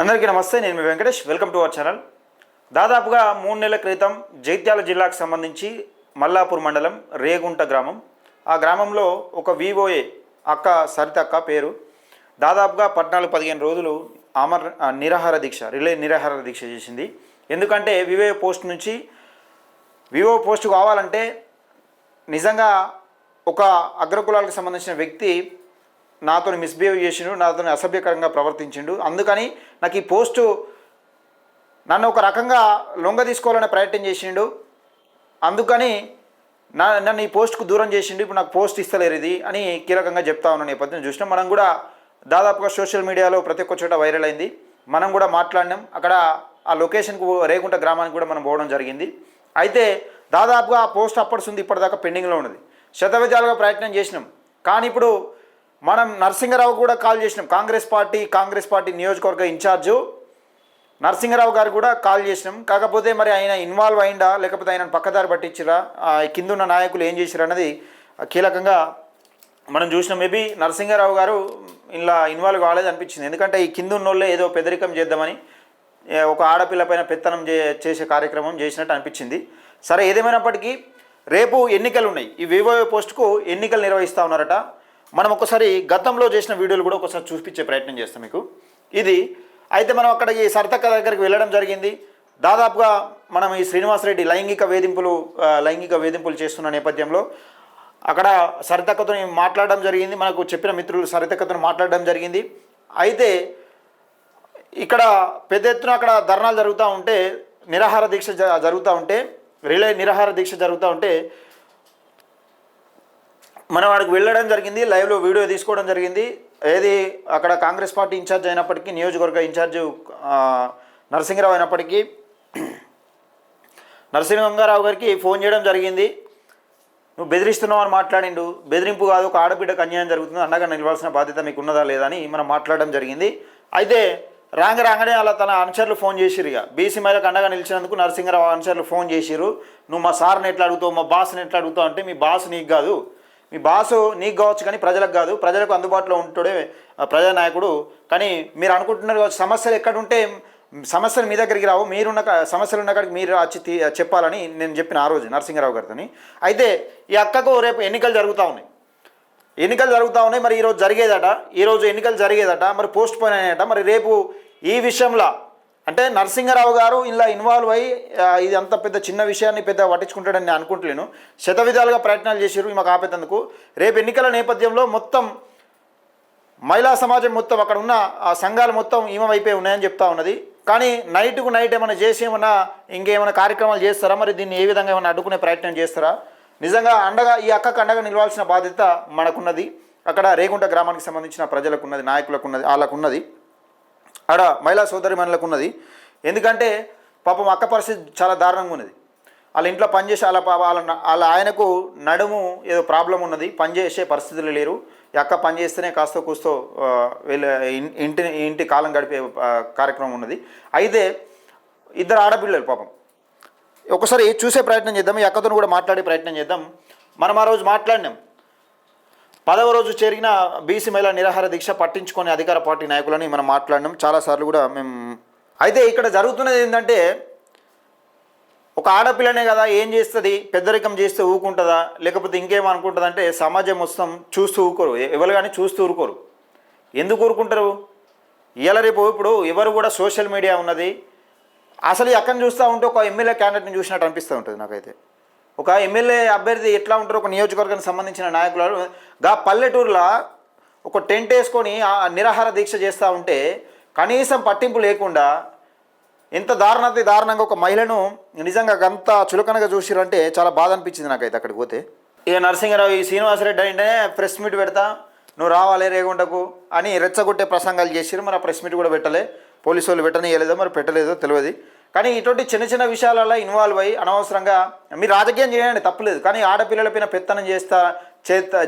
అందరికీ నమస్తే. నేను మీ Venkatesh. Welcome to our channel. దాదాపుగా 3 నెలల క్రితం జైత్యాల జిల్లాకు సంబంధించి మల్లాపూర్ మండలం రేగుంట గ్రామం, ఆ గ్రామంలో ఒక వివోఏ అక్క సరిత అక్క పేరు దాదాపుగా 14-15 రోజులు నిరాహార దీక్ష నిరాహార దీక్ష చేసింది. ఎందుకంటే వివో పోస్ట్ కావాలంటే నిజంగా ఒక అగ్రకులాలకు సంబంధించిన వ్యక్తి నాతో మిస్బిహేవ్ చేసిండు, నాతో అసభ్యకరంగా ప్రవర్తించిండు. అందుకని నాకు ఈ పోస్టు నన్ను ఒక రకంగా లొంగ తీసుకోవాలనే ప్రయత్నం చేసిండు. అందుకని నన్ను ఈ పోస్ట్కు దూరం చేసిండు. ఇప్పుడు నాకు పోస్ట్ ఇస్తలేరు ఇది అని కీలకంగా చెప్తా ఉన్న నేపథ్యం చూసినాం. మనం కూడా దాదాపుగా సోషల్ మీడియాలో ప్రతి ఒక్క చోట వైరల్ అయింది. మనం కూడా మాట్లాడినాం. అక్కడ ఆ లొకేషన్కు రేగుంట గ్రామానికి కూడా మనం పోవడం జరిగింది. అయితే దాదాపుగా ఆ పోస్ట్ అప్పటిసుంది ఇప్పటిదాకా పెండింగ్లో ఉన్నది. శతవిధాలుగా ప్రయత్నం చేసినాం. కానీ ఇప్పుడు మనం నరసింగరావు కూడా కాల్ చేసినాం. కాంగ్రెస్ పార్టీ నియోజకవర్గ ఇన్ఛార్జు నరసింగరావు గారు కూడా కాల్ చేసినాం. కాకపోతే మరి ఆయన ఇన్వాల్వ్ అయిందా లేకపోతే ఆయన పక్కదారి పట్టించిరా, కిందున్న నాయకులు ఏం చేసిరా అన్నది కీలకంగా మనం చూసినాం. మేబీ నరసింగరావు గారు ఇలా ఇన్వాల్వ్ కాలేదు అనిపించింది. ఎందుకంటే ఈ కింద ఉన్నోళ్ళే ఏదో పెదరికం చేద్దామని ఒక ఆడపిల్ల పైన పెత్తనం చేసే కార్యక్రమం చేసినట్టు అనిపించింది. సరే, ఏదేమైనప్పటికీ రేపు ఎన్నికలు ఉన్నాయి. ఈ వివో పోస్టుకు ఎన్నికలు నిర్వహిస్తూ ఉన్నారట. మనం ఒకసారి గతంలో చేసిన వీడియోలు కూడా ఒకసారి చూపించే ప్రయత్నం చేస్తాం మీకు. ఇది అయితే మనం అక్కడ ఈ సరితక్క దగ్గరికి వెళ్ళడం జరిగింది. దాదాపుగా మనం ఈ శ్రీనివాసరెడ్డి లైంగిక వేధింపులు చేస్తున్న నేపథ్యంలో అక్కడ సరితక్కతో మాట్లాడడం జరిగింది. మనకు చెప్పిన మిత్రులు సరితక్కతో మాట్లాడడం జరిగింది. అయితే ఇక్కడ పెద్ద ఎత్తున అక్కడ ధర్నాలు జరుగుతూ ఉంటే, నిరాహార దీక్ష జరుగుతూ ఉంటే, నిరాహార దీక్ష జరుగుతూ ఉంటే మనం వాడికి వెళ్ళడం జరిగింది. లైవ్లో వీడియో తీసుకోవడం జరిగింది. ఏది అక్కడ కాంగ్రెస్ పార్టీ ఇన్ఛార్జ్ అయినప్పటికీ, నియోజకవర్గ ఇన్ఛార్జ్ నరసింగరావు అయినప్పటికీ నరసింగరావు గారికి ఫోన్ చేయడం జరిగింది. నువ్వు బెదిరిస్తున్నావు అని మాట్లాడిండు. బెదిరింపు కాదు, ఒక ఆడబిడ్డకు అన్యాయం జరుగుతుంది, అండగా నిలవాల్సిన బాధ్యత మీకు ఉన్నదా లేదా అని మనం మాట్లాడడం జరిగింది. అయితే రాగానే అలా తన అనుచరులు ఫోన్ చేసిరు. ఇక బీసీ మహిళకు అండగా నిలిచినందుకు నరసింగరావు అనుచరులు ఫోన్ చేసిరు. నువ్వు మా సార్ని ఎట్లా అడుగుతావు, మా బాస్ని ఎట్లా అడుగుతావు అంటే, మీ బాస్ నీకు కాదు, మీ బాసు నీకు కావచ్చు కానీ ప్రజలకు కాదు, ప్రజలకు అందుబాటులో ఉంటుడే ప్రజానాయకుడు. కానీ మీరు అనుకుంటున్నారు కావచ్చు సమస్యలు ఎక్కడుంటే సమస్యలు మీ దగ్గరికి రావు, మీరున్న సమస్యలు ఉన్న కాడికి మీరు వచ్చి చెప్పాలని నేను చెప్పిన ఆ రోజు నరసింగరావు గారితో. అయితే ఈ అక్కకు రేపు ఎన్నికలు జరుగుతూ ఉన్నాయి. మరి ఈరోజు ఎన్నికలు జరిగేదట, మరి పోస్ట్ పోన్ అయ్యాయట. మరి రేపు ఈ విషయంలో అంటే నరసింగరావు గారు ఇలా ఇన్వాల్వ్ అయ్యి ఇది అంత పెద్ద చిన్న విషయాన్ని పెద్ద పట్టించుకుంటాడని నేను అనుకుంటలేను. శతవిధాలుగా ప్రయత్నాలు చేశారు మాకు ఆపేందుకు. రేపు ఎన్నికల నేపథ్యంలో మొత్తం మహిళా సమాజం మొత్తం అక్కడ ఉన్న ఆ సంఘాలు మొత్తం ఈమె వైపే ఉన్నాయని చెప్తా ఉన్నది. కానీ నైట్ ఏమైనా చేసి ఇంకేమైనా కార్యక్రమాలు చేస్తారా, మరి దీన్ని ఏ విధంగా ఏమైనా అడ్డుకునే ప్రయత్నం చేస్తారా? నిజంగా ఈ అక్కకు అండగా నిలవాల్సిన బాధ్యత మనకున్నది. అక్కడ రేగుంట గ్రామానికి సంబంధించిన ప్రజలకు ఉన్నది, నాయకులకు ఉన్నది, వాళ్ళకున్నది, ఆడ మహిళా సోదరిమణులకు ఉన్నది. ఎందుకంటే పాపం అక్క పరిస్థితి చాలా దారుణంగా ఉన్నది. వాళ్ళ ఇంట్లో పనిచేసి వాళ్ళ ఆయనకు నడుము ఏదో ప్రాబ్లం ఉన్నది, పనిచేసే పరిస్థితులు లేరు. ఈ అక్క పనిచేస్తేనే కాస్త కూస్తో ఇంటి కాలం గడిపే కార్యక్రమం ఉన్నది. అయితే ఇద్దరు ఆడపిల్లలు పాపం. ఒకసారి చూసే ప్రయత్నం చేద్దాం, ఈ అక్కతో కూడా మాట్లాడే ప్రయత్నం చేద్దాం. మనం ఆ రోజు మాట్లాడినాం. 10వ రోజు జరిగిన బీసీ మహిళా నిరాహార దీక్ష పట్టించుకొని అధికార పార్టీ నాయకులని మనం మాట్లాడినాం చాలాసార్లు కూడా మేము. అయితే ఇక్కడ జరుగుతున్నది ఏంటంటే, ఒక ఆడపిల్లనే కదా ఏం చేస్తుంది, పెద్దరికం చేస్తే ఊరుకుంటుందా లేకపోతే ఇంకేమనుకుంటుంది అంటే సమాజం మొత్తం చూస్తూ ఊరుకోరు. ఎవరు కానీ చూస్తూ ఊరుకోరు. ఎందుకు ఊరుకుంటారు? రేపు ఇప్పుడు ఎవరు కూడా సోషల్ మీడియా ఉన్నది. అసలు ఈ అక్కని చూస్తూ ఉంటే ఒక ఎమ్మెల్యే క్యాండిడేట్ని చూసినట్టు అనిపిస్తూ ఉంటుంది నాకైతే. ఒక ఎమ్మెల్యే అభ్యర్థి ఎట్లా ఉంటారో, ఒక నియోజకవర్గానికి సంబంధించిన నాయకులు పల్లెటూరులో ఒక టెంట్ వేసుకొని నిరాహార దీక్ష చేస్తూ ఉంటే కనీసం పట్టింపు లేకుండా ఎంత దారుణంగా ఒక మహిళను నిజంగా అంత చులకనగా చూసిరంటే చాలా బాధ అనిపించింది నాకైతే అక్కడికి పోతే. ఇక నరసింగరావు ఈ శ్రీనివాసరెడ్డి అంటే ప్రెస్ మీట్ పెడతా, నువ్వు రావాలి రేగుంటకు అని రెచ్చగొట్టే ప్రసంగాలు చేసిరు. మరి ఆ ప్రెస్ మీట్ కూడా పెట్టలే, పోలీసు వాళ్ళు పెట్టనియలేదో మరి పెట్టలేదో తెలియదు. కానీ ఇటువంటి చిన్న విషయాలలో ఇన్వాల్వ్ అయ్యి అనవసరంగా మీరు రాజకీయం చేయండి తప్పులేదు, కానీ ఆడపిల్లలపైన పెత్తనం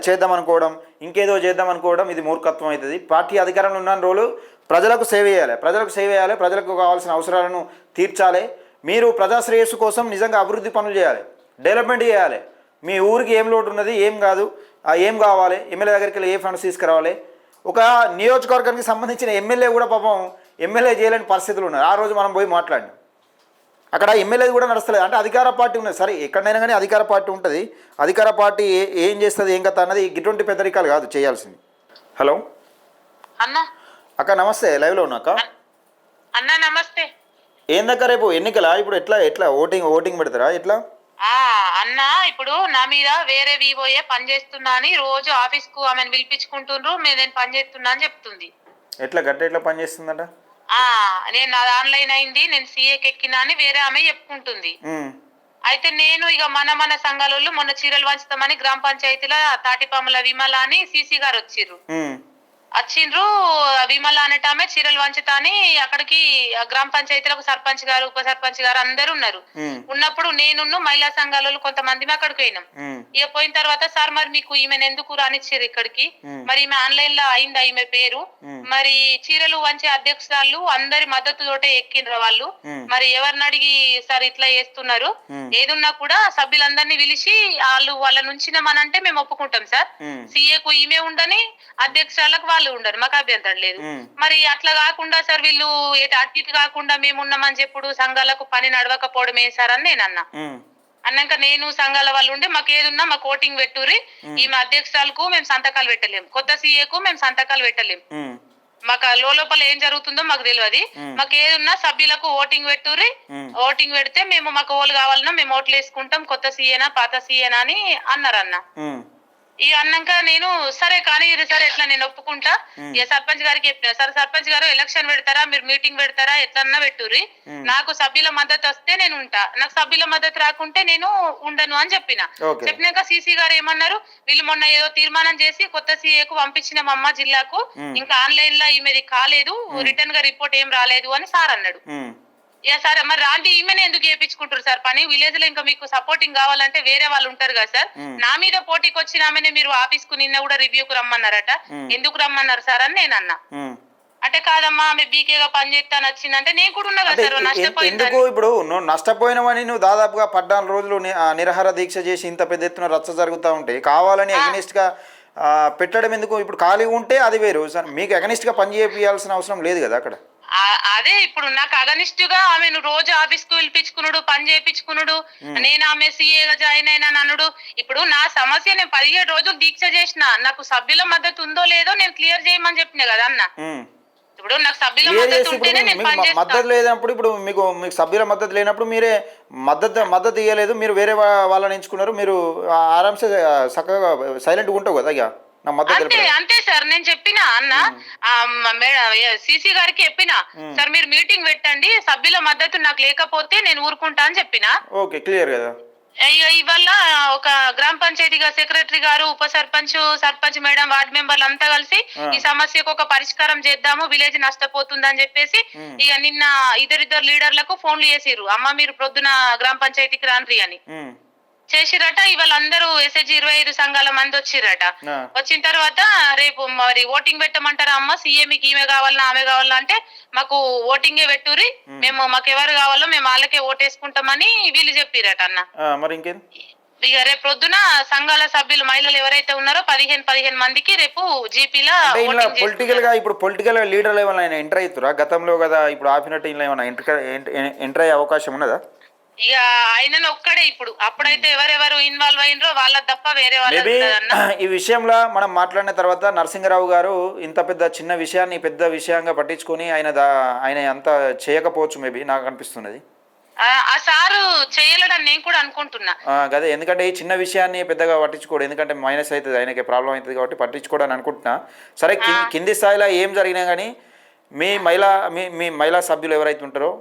చేద్దామనుకోవడం, ఇంకేదో చేద్దామనుకోవడం ఇది మూర్ఖత్వం అవుతుంది. పార్టీ అధికారంలో ఉన్న రోజులు ప్రజలకు సేవ చేయాలి, ప్రజలకు కావాల్సిన అవసరాలను తీర్చాలి. మీరు ప్రజాశ్రేయస్సు కోసం నిజంగా అభివృద్ధి పనులు చేయాలి, డెవలప్మెంట్ చేయాలి. మీ ఊరికి ఏం లోటు ఉన్నది, ఏం కాదు, ఏం కావాలి, ఎమ్మెల్యే దగ్గరికి వెళ్ళి ఏ ఫండ్స్ తీసుకురావాలి, ఒక నియోజకవర్గానికి సంబంధించిన ఎమ్మెల్యే కూడా పాపం ఎమ్మెల్యే చేయలేని పరిస్థితులు ఉన్నాయి. ఆ రోజు మనం పోయి మాట్లాడినాం. అక్కడ ఎమ్మెల్యే కూడా నడుస్తలేదు. అంటే అధికార పార్టీ ఉన్నది, సరే ఎక్కడైనా కానీ అధికార పార్టీ ఉంటుంది. అధికార పార్టీ ఏం చేస్తుంది ఏం కథ అన్నది ఇటువంటి పెద్దరికాలు కాదు చేయాల్సింది. హలో అన్న. అక్క నమస్తే, లైవ్లో ఉన్నా అక్క. అన్న నమస్తే. ఏందక్క రేపు ఎన్నికలా? ఇప్పుడు ఎట్లా ఎట్లా ఓటింగ్ పెడతారా ఎట్లా? అన్న ఇప్పుడు నా మీద వేరే వివోయే పని చేస్తున్నా అని రోజు ఆఫీస్ కు ఆమెను పిలిపించుకుంటుండ్రు. నేను పని చేస్తున్నా అని చెప్తుంది. ఎట్లా ఎట్లా పని చేస్తుందట? నేను నాది ఆన్లైన్ అయింది, నేను సీఏకి ఎక్కినా అని వేరే ఆమె చెప్పుకుంటుంది. అయితే నేను ఇక మన సంఘాలలో మొన్న చీరలు వంచుతామని గ్రామ పంచాయతీలో తాటిపాముల విమల అని సీసీ గారు వచ్చిండ్రు. విమల అనేటామె చీరలు వంచుతా అని అక్కడికి గ్రామ పంచాయతీలో సర్పంచ్ గారు ఉప సర్పంచ్ గారు అందరు ఉన్నారు. ఉన్నప్పుడు నేను మహిళా సంఘాలలో కొంతమంది అక్కడికి పోయినాం. ఇక పోయిన తర్వాత సార్ మరి మీకు ఈమెను ఎందుకు రానిచ్చారు ఇక్కడికి, మరి ఈమె ఆన్లైన్ లో అయిందా ఈమె పేరు, మరి చీరలు వంచే అధ్యక్షురాలు అందరి మద్దతుతోటే ఎక్కిండ్రు వాళ్ళు, మరి ఎవరిని అడిగి సార్ ఇట్లా చేస్తున్నారు, ఏదున్నా కూడా సభ్యులందరినీ పిలిచి వాళ్ళ నుంచినామనంటే మేము ఒప్పుకుంటాం సార్, సీఏకు ఈమె ఉండని అధ్యక్షురాలకు వాళ్ళు ఉండరు, మాకు అభ్యంతరం లేదు. మరి అట్లా కాకుండా సార్ వీళ్ళు అటు ఇటు కాకుండా మేము ఉన్నామని చెప్పుడు సంఘాలకు పని నడవకపోవడం ఏ సార్ అని నేను అన్నాక నేను సంఘాల వాళ్ళు ఉండి మాకు ఏదున్నా మాకు ఓటింగ్ పెట్టుర్రి, ఈమె అధ్యక్షురాలకు మేము సంతకాలు పెట్టలేము, కొత్త సీఏకు మేము సంతకాలు పెట్టలేము, మాకు లోపల ఏం జరుగుతుందో మాకు తెలియదు, మాకు ఏదున్నా సభ్యులకు ఓటింగ్ పెట్టుర్రి, ఓటింగ్ పెడితే మేము మాకు ఓళ్ళు కావాలన్నా మేము ఓట్లు వేసుకుంటాం, కొత్త సీఏనా పాత సీఏనా అని అన్నారు అన్న. ఈ అన్నాక నేను సరే కానీ సరే ఎట్లా నేను ఒప్పుకుంటా, ఇక సర్పంచ్ గారికి చెప్పిన సరే సర్పంచ్ గారు ఎలక్షన్ పెడతారా మీరు మీటింగ్ పెడతారా ఎట్లన్నా పెట్టుర్రి, నాకు సభ్యుల మద్దతు వస్తే నేను ఉంటా, నాకు సభ్యుల మద్దతు రాకుంటే నేను ఉండను అని చెప్పినాక సీసీ గారు ఏమన్నారు, వీళ్ళు మొన్న ఏదో తీర్మానం చేసి కొత్త సీఏకు పంపించినామమ్మ జిల్లాకు, ఇంకా ఆన్లైన్ లో ఈమెది కాలేదు, రిటర్న్ గా రిపోర్ట్ ఏం రాలేదు అని సార్ అన్నాడు. సార్ మరి రాంటి ఈమెను ఎందుకు చేయించుకుంటారు సార్ పని, విలేజ్ లో ఇంకా మీకు సపోర్టింగ్ కావాలంటే వేరే వాళ్ళు ఉంటారు కదా సార్, నా మీద పోటీకి వచ్చిన ఆమెనే మీరు ఆఫీస్ కు నిన్న కూడా రివ్యూకు రమ్మన్నారట, ఎందుకు రమ్మన్నారు సార్ అని నేను అన్నా. అంటే కాదమ్మా ఆమె బీకేగా పని చేస్తాను వచ్చిందంటే నేను కూడా ఉన్నా కదా సార్, నష్టపోయింది. ఇప్పుడు నువ్వు నష్టపోయినవని నువ్వు దాదాపుగా 14 రోజులు నిరాహార దీక్ష చేసి ఇంత పెద్ద ఎత్తున రచ్చ జరుగుతూ ఉంటే కావాలని అగనిస్ట్ గా పెట్టడం ఎందుకు? ఇప్పుడు ఖాళీ ఉంటే అది వేరు సార్, మీకు అగనిస్ట్ గా పని చేయాల్సిన అవసరం లేదు కదా అక్కడ. అదే ఇప్పుడు నాకు అగనిస్ట్ గా ఆమెను రోజు ఆఫీస్ కు పిలిపించుకున్నాడు, పని చేయించుకున్నాడు, నేను ఆమె సీఏగా జాయిన్ అయినా అనుడు. ఇప్పుడు నా సమస్య నేను 17 రోజులు దీక్ష చేసిన, నాకు సభ్యుల మద్దతు ఉందో లేదో నేను క్లియర్ చేయమని చెప్పిన కదా అన్న. ఇప్పుడు నాకు సభ్యుల మద్దతు ఉంటేనే నేను పని చేస్తాను. మద్దతు లేనప్పుడు ఇప్పుడు మీకు సభ్యుల మద్దతు లేనప్పుడు మీరే మద్దతు ఇవ్వలేదు, మీరు వేరే వాళ్ళని ఎంచుకున్నారు, మీరు ఆరాంసే చక్కగా సైలెంట్గా ఉంటావు కదా ఇక. అంతే సార్ నేను చెప్పిన అన్న సీసీ గారికి చెప్పిన, సార్ మీరు మీటింగ్ పెట్టండి, సభ్యుల మద్దతు నాకు లేకపోతే నేను ఊరుకుంటా అని చెప్పిన. ఓకే క్లియర్ కదా. ఇవల్ల ఒక గ్రామ పంచాయతీ సెక్రటరీ గారు ఉప సర్పంచ్ సర్పంచ్ మేడం వార్డు మెంబర్లు అంతా కలిసి ఈ సమస్యకు ఒక పరిష్కారం చేద్దాము, విలేజ్ నష్టపోతుంది అని చెప్పేసి ఇక నిన్న ఇద్దరిద్దరు లీడర్లకు ఫోన్లు చేసిర్రు, అమ్మ మీరు ప్రొద్దున గ్రామ పంచాయతీకి రాన్రి అని చేసిరట. ఇవాళ అందరూ ఎస్హెచ్ 25 సంఘాల మంది వచ్చిరట. వచ్చిన తర్వాత రేపు మరి ఓటింగ్ పెట్టమంటారా అమ్మ, సీఎంకి ఈమె కావాలన్నా ఆమె కావాలన్నా అంటే మాకు ఓటింగే పెట్టుర్రి, మేము మాకు ఎవరు కావాలో మేము వాళ్ళకే ఓటేసుకుంటామని వీళ్ళు చెప్పిరట అన్న. మరి ఇంకేం ఇక రేపు పొద్దున సంఘాల సభ్యులు మహిళలు ఎవరైతే ఉన్నారో 15 మందికి రేపు జీపీలో పొలిటికల్ గా ఇప్పుడు పొలిటికల్ లీడర్లు ఏమైనా ఎంటర్ అవుతురా గతంలో కదా, ఇప్పుడు ఆపినట్టు ఇలా ఏమైనా ఎంటర్ అయ్యే అవకాశం ఉన్నదా? ఇక ఆయన ఒక్కడే ఇప్పుడు, అప్పుడైతే ఎవరెవరు ఇన్వాల్వ్ అయినరో వాళ్ళ తప్ప వేరే వాళ్ళు. ఈ విషయంలో మనం మాట్లాడిన తర్వాత నరసింహరావు గారు ఇంత పెద్ద చిన్న విషయాన్ని పెద్ద విషయంగా పట్టించుకొని ఆయన అంత చేయకపోవచ్చు మేబీ నాకు అనిపిస్తున్నది. ఆ సారు చేయలేడని నేను కూడా అనుకుంటున్నా కదా, ఎందుకంటే ఈ చిన్న విషయాన్ని పెద్దగా పట్టించుకోడు, ఎందుకంటే మైనస్ అవుతుంది ఆయనకి ప్రాబ్లం అవుతుంది కాబట్టి పట్టించుకోవడానికి అనుకుంటున్నా. సరే కింది స్థాయిలో ఏం జరిగినా కానీ మీ మహిళా సభ్యులు ఎవరైతే ఉంటారో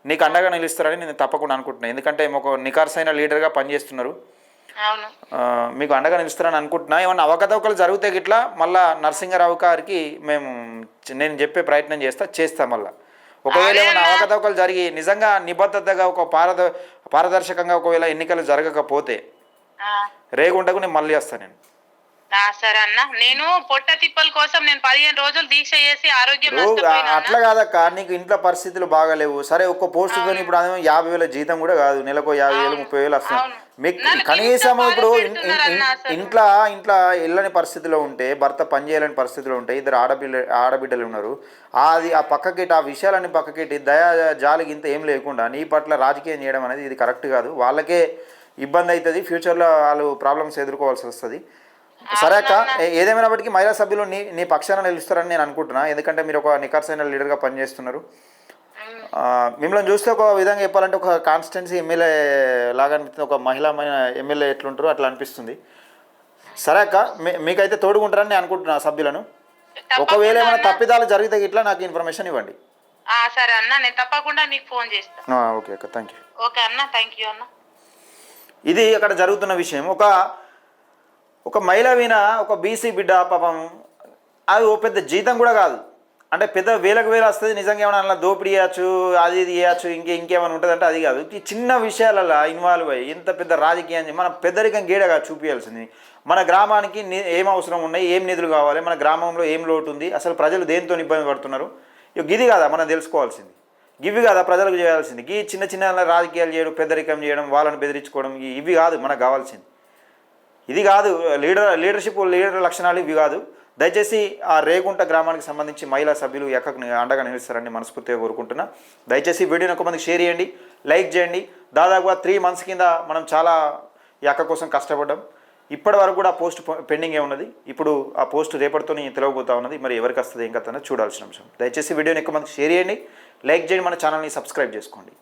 నీకు అండగా నిలుస్తారని నేను తప్పకుండా అనుకుంటున్నాను, ఎందుకంటే ఒక నికార్సైన లీడర్గా పనిచేస్తున్నారు, మీకు అండగా నిలుస్తారని అనుకుంటున్నా. ఏమన్నా అవకతవకలు జరిగితే గిట్లా మళ్ళీ నరసింహరావు గారికి నేను చెప్పే ప్రయత్నం చేస్తా మళ్ళీ. ఒకవేళ ఏమైనా అవకతవకలు జరిగి నిజంగా నిబద్ధతగా ఒక పారదర్శకంగా ఒకవేళ ఎన్నికలు జరగకపోతే రేగుంటకు నేను మళ్ళీ వస్తాను నేను. సరే అన్న, నేను పొట్ట తిప్పల కోసం నేను 15 రోజులు దీక్ష చేసి ఆరోగ్యం ఇప్పుడు నష్టపోయినా అన్న. అట్లా కాదక్క, నీకు ఇంట్లో పరిస్థితులు బాగాలేవు, సరే ఒక్క పోస్టుతో అవును. ఇప్పుడు అదేమో 50,000 జీతం కూడా కాదు, నెలకు 50,000 అవును. 30,000 వస్తుంది. అవును. మీకు నన్ను కనీసం ఇంత ఇప్పుడు బాధ పెడుతున్నారన్న అసలు. ఇంట్లో వెళ్ళని పరిస్థితిలో ఉంటే, భర్త పని చేయలేని పరిస్థితిలో ఉంటే, ఇద్దరు ఆడబిడ్డలు ఉన్నారు, ఆ పక్కకెట్టి ఆ విషయాలన్నీ పక్కకెట్టి దయా జాలికి ఇంత ఏం లేకుండా నీ పట్ల రాజకీయం చేయడం అనేది ఇది కరెక్ట్ కాదు. వాళ్ళకే ఇబ్బంది అవుతుంది, ఫ్యూచర్లో వాళ్ళు ప్రాబ్లమ్స్ ఎదుర్కోవాల్సి వస్తుంది. సరే అక్క, అవునన్న. ఏదేమైనప్పటికీ మహిళా సభ్యులు నీ పక్షాన నిలుస్తారని నేను అనుకుంటున్నా, ఎందుకంటే మీరు ఒక నిఖార్సైన లీడర్గా పనిచేస్తున్నారు. మిమ్మల్ని చూస్తే ఒక విధంగా చెప్పాలంటే ఒక కాన్స్టిట్యున్సీ ఎమ్మెల్యే లాగా అనిపిస్తుంది, ఒక మహిళమైన ఎమ్మెల్యే ఎట్లుంటారో అట్లా అనిపిస్తుంది. సరే అక్క, మీకైతే తోడుకుంటారని నేను అనుకుంటున్నా సభ్యులను. ఒకవేళ తప్పకుండా ఏమైనా అన్న. తప్పిదాలు జరిగితే ఇట్లా నాకు ఇన్ఫర్మేషన్ ఇవ్వండి. సరే అన్న, నేను తప్పకుండా మీకు ఫోన్ చేస్తా. ఓకే అక్క, థ్యాంక్ యూ. ఓకే అన్న, థ్యాంక్ యూ అన్న. ఇది అక్కడ జరుగుతున్న విషయం. ఒక మహిళ విన ఒక బీసీ బిడ్డ పాపం, అది ఓ పెద్ద జీతం కూడా కాదు, అంటే పెద్ద వేలకు వేలు వస్తుంది. నిజంగా ఏమైనా అలా దోపిడీ చేయచ్చు, అది ఇది చేయచ్చు, ఇంకేమైనా ఉంటుంది అంటే అది కాదు. ఈ చిన్న విషయాలలో ఇన్వాల్వ్ అయ్యి ఇంత పెద్ద రాజకీయాన్ని మన పెద్దరికం గేడగా చూపించాల్సింది. మన గ్రామానికి ఏం అవసరం ఉన్నాయి, ఏం నిధులు కావాలి, మన గ్రామంలో ఏం లోటు ఉంది, అసలు ప్రజలు దేంతో ఇబ్బంది పడుతున్నారు, గిది కాదా మనం తెలుసుకోవాల్సింది, గివి కాదా ప్రజలకు చేయాల్సింది. ఈ చిన్న చిన్న రాజకీయాలు చేయడం, పెద్దరికం చేయడం, వాళ్ళని బెదిరించుకోవడం, ఇవి కాదు మనకు కావాల్సింది. ఇది కాదు లీడర్ లక్షణాలు ఇవి కాదు. దయచేసి ఆ రేగుంట గ్రామానికి సంబంధించి మహిళా సభ్యులు ఎక్కకు అండగా నిలుస్తారని మనస్ఫూర్తిగా కోరుకుంటున్నా. దయచేసి వీడియోని ఒక మందికి షేర్ చేయండి, లైక్ చేయండి. దాదాపుగా 3 months కింద మనం చాలా ఈ అక్క కోసం కష్టపడ్డాం. ఇప్పటి వరకు కూడా పోస్ట్ పెండింగే ఉన్నది. ఇప్పుడు ఆ పోస్ట్ రేపటితో తెలియబోతా ఉన్నది. మరి ఎవరికి వస్తుంది ఏం కథ చూడాల్సిన అంశం. దయచేసి వీడియోని ఎక్కువ మందికి షేర్ చేయండి, లైక్ చేయండి, మన ఛానల్ని సబ్స్క్రైబ్ చేసుకోండి.